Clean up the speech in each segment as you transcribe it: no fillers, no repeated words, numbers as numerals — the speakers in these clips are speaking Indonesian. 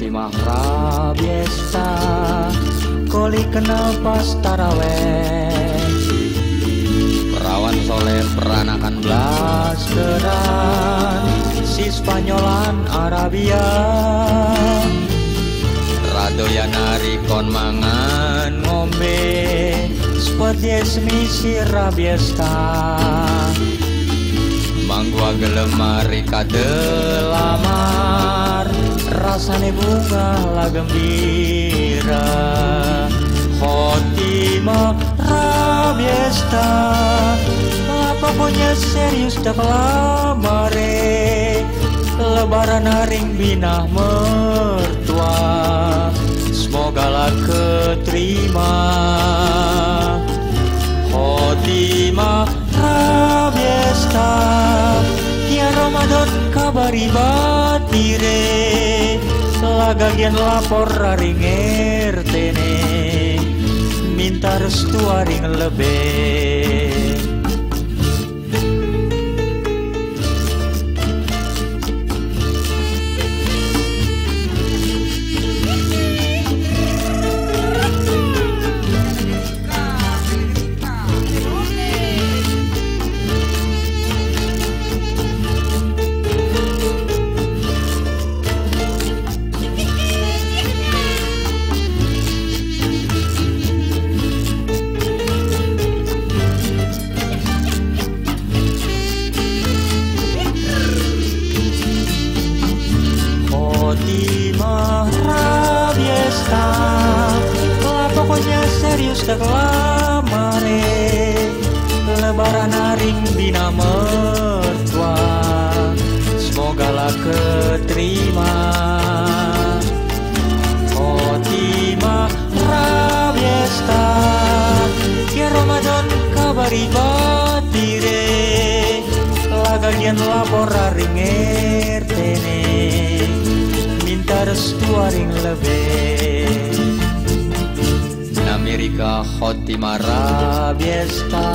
Khotimah Rabiesta Koli kenal pas taraweh. Perawan soleh peranakan blasteran si Spanyolan Arabia. Radoyan kon mangan ngombe seperti misi Rabiesta. Manggua gelemari kadelamar rasane bunga la gembira. Khotimah Rabiesta pokoknya serius dah lamare. Lebaran haring binah mertua semoga lah keterima. Khotimah Rabiesta ya Ramadan kabari batire lagagian lapor haring RTne minta restu haring lebih. Khotimah Rabiesta pokoknya serius dah lamare. Lebaran haring bina mertua semoga lah keterima. Khotimah Rabiesta ya Ramadan kabari batire lagagian lapor haring RTne minta restu haring lebih. Amerika Khotimah Rabiesta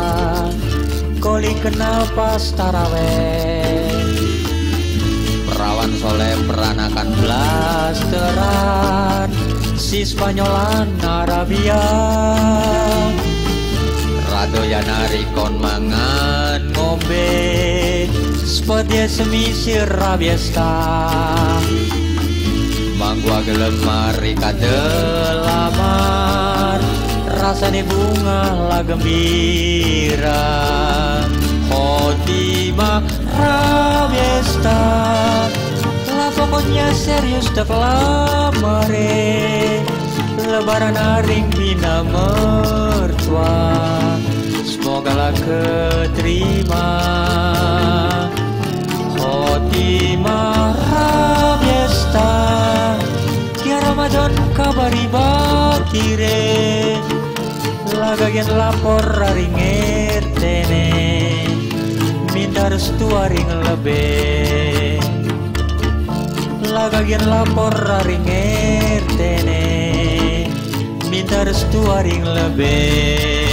Koli kenal pas taraweh. Perawan soleh peranakan blasteran si Spanyolan Arabia. Radoyan kon mangan ngombe seperti semisi Rabiesta. Manggua gelemari kadelamar rasane bunga la gembira. Khotimah Rabiesta lah pokoknya serius dah lamare. Lebaran haring bina mertua semoga lah keterima. Khotimah Rabiesta ya Ramadan kabari batire lagagian lapor haring RTne minta restu haring lebih. Lagagian lapor haring RTne minta restu haring lebih.